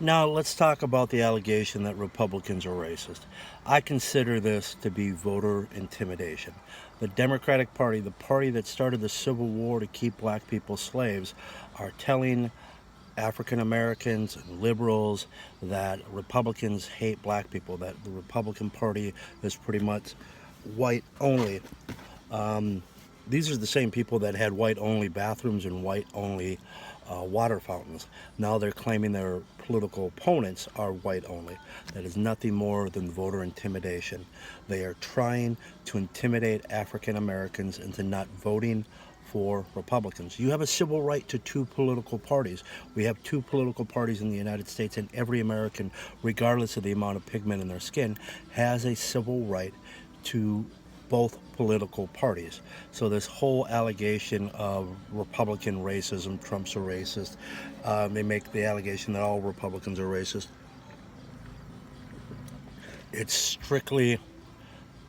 Now, let's talk about the allegation that Republicans are racist. I consider this to be voter intimidation. The Democratic Party, the party that started the Civil War to keep black people slaves, are telling African Americans and liberals that Republicans hate black people, that the Republican Party is pretty much white only. These are the same people that had white only bathrooms and white only water fountains. Now they're claiming their political opponents are white only. That is nothing more than voter intimidation. They are trying to intimidate African Americans into not voting for Republicans. You have a civil right to two political parties. We have two political parties in the United States, and every American, regardless of the amount of pigment in their skin, has a civil right to both political parties. So this whole allegation of Republican racism, Trump's a racist, they make the allegation that all Republicans are racist. It's strictly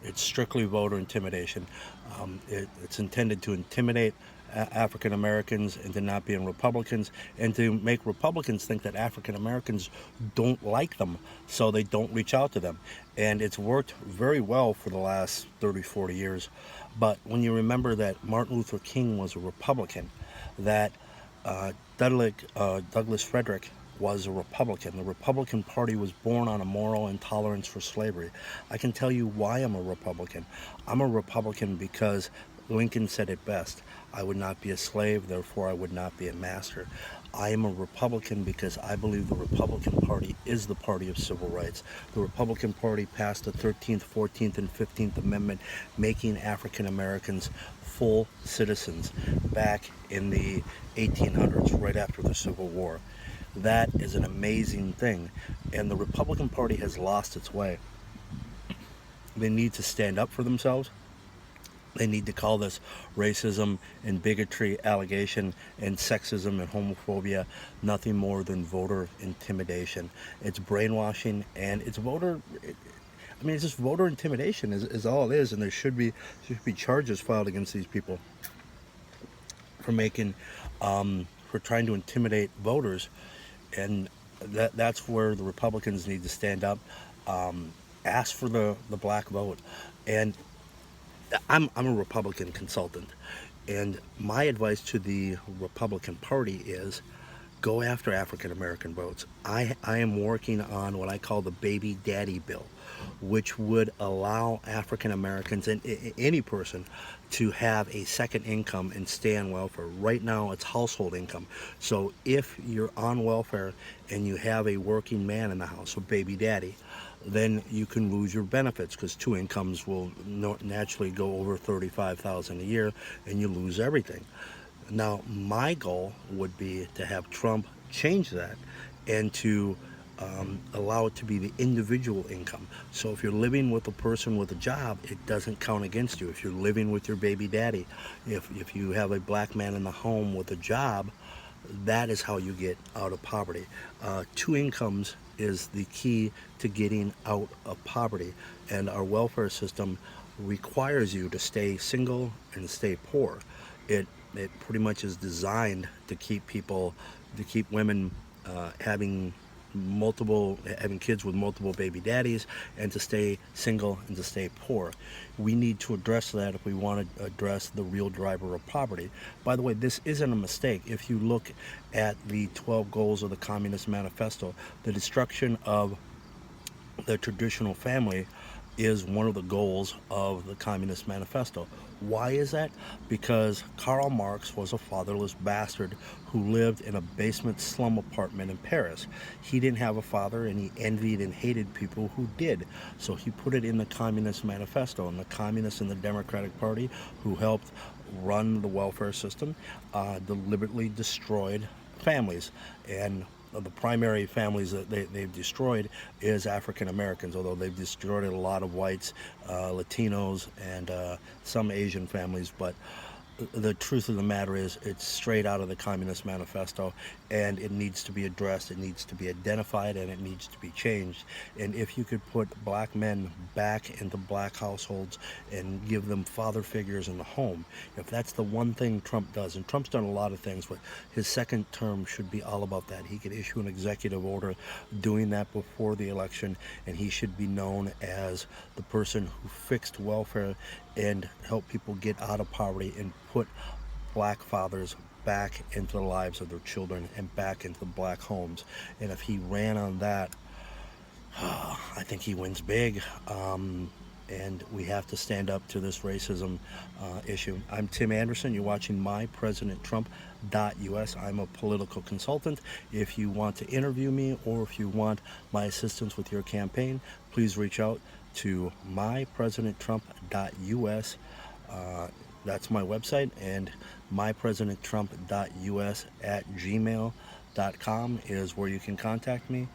it's strictly voter intimidation. It's intended to intimidate African Americans into not being Republicans and to make Republicans think that African Americans don't like them, so they don't reach out to them. And it's worked very well for the last 30, 40 years. But when you remember that Martin Luther King was a Republican, that Douglas Frederick was a Republican. The Republican Party was born on a moral intolerance for slavery. I can tell you why I'm a Republican. I'm a Republican because Lincoln said it best. I would not be a slave, therefore I would not be a master. I am a Republican because I believe the Republican Party is the party of civil rights. The Republican Party passed the 13th, 14th, and 15th Amendment, making African Americans full citizens back in the 1800s, right after the Civil War. That is an amazing thing, and the Republican Party has lost its way. They need to stand up for themselves. They need to call this racism and bigotry allegation and sexism and homophobia nothing more than voter intimidation. It's brainwashing and it's it's just voter intimidation is all it is, and there should be charges filed against these people for making for trying to intimidate voters, and that's where the Republicans need to stand up, ask for the black vote, and I'm a Republican consultant, and my advice to the Republican Party is go after African American votes. I am working on what I call the baby daddy bill, which would allow African Americans and any person to have a second income and stay on welfare. Right now, it's household income. So if you're on welfare and you have a working man in the house, a baby daddy, then you can lose your benefits because two incomes will naturally go over 35,000 a year, and you lose everything. Now, my goal would be to have Trump change that and to allow it to be the individual income. So if you're living with a person with a job, it doesn't count against you. If you're living with your baby daddy, if you have a black man in the home with a job, that is how you get out of poverty. Two incomes is the key to getting out of poverty, and our welfare system requires you to stay single and stay poor. It pretty much is designed to keep people, to keep women having kids with multiple baby daddies, and to stay single and to stay poor. We need to address that if we want to address the real driver of poverty. By the way, this isn't a mistake. If you look at the 12 goals of the Communist Manifesto, the destruction of the traditional family is one of the goals of the Communist Manifesto. Why is that? Because Karl Marx was a fatherless bastard who lived in a basement slum apartment in Paris. He didn't have a father, and he envied and hated people who did. So he put it in the Communist Manifesto, and the Communists and the Democratic Party, who helped run the welfare system, deliberately destroyed families. And the primary families that they've destroyed is African Americans, although they've destroyed a lot of whites, Latinos, and some Asian families. But The truth of the matter is it's straight out of the Communist Manifesto, and it needs to be addressed, it needs to be identified, and it needs to be changed. And if you could put black men back into black households and give them father figures in the home, if that's the one thing Trump does, and Trump's done a lot of things, but his second term should be all about that. He could issue an executive order doing that before the election, and he should be known as the person who fixed welfare and helped people get out of poverty and put black fathers back into the lives of their children and back into black homes. And if he ran on that, I think he wins big. And we have to stand up to this racism issue. I'm Tim Anderson. You're watching mypresidenttrump.us. I'm a political consultant. If you want to interview me or if you want my assistance with your campaign, please reach out to mypresidenttrump.us. That's my website, and mypresidenttrump.us@gmail.com is where you can contact me.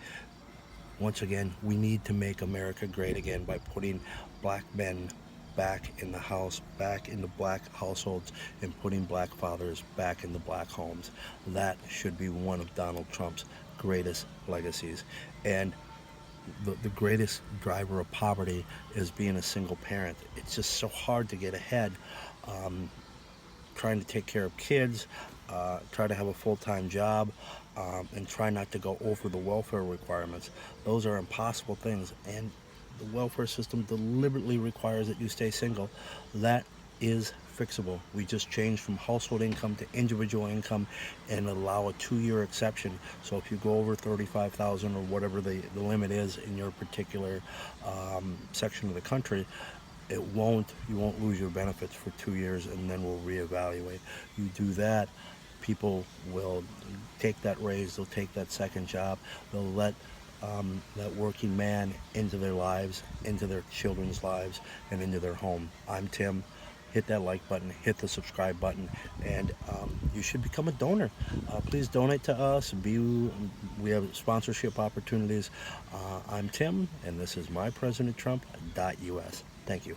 Once again, we need to make America great again by putting black men back in the house, back in the black households, and putting black fathers back in the black homes. That should be one of Donald Trump's greatest legacies. And the greatest driver of poverty is being a single parent. It's just so hard to get ahead, trying to take care of kids, try to have a full-time job, and try not to go over the welfare requirements. Those are impossible things, and the welfare system deliberately requires that you stay single. That is fixable. We just changed from household income to individual income and allow a 2-year exception. So if you go over 35,000 or whatever the limit is in your particular section of the country, you won't lose your benefits for 2 years, and then we'll reevaluate. You do that, people will take that raise, they'll take that second job, they'll let that working man into their lives, into their children's lives, and into their home. I'm Tim. Hit that like button, hit the subscribe button, and you should become a donor. Please donate to us. We have sponsorship opportunities. I'm Tim, and this is mypresidenttrump.us. Thank you.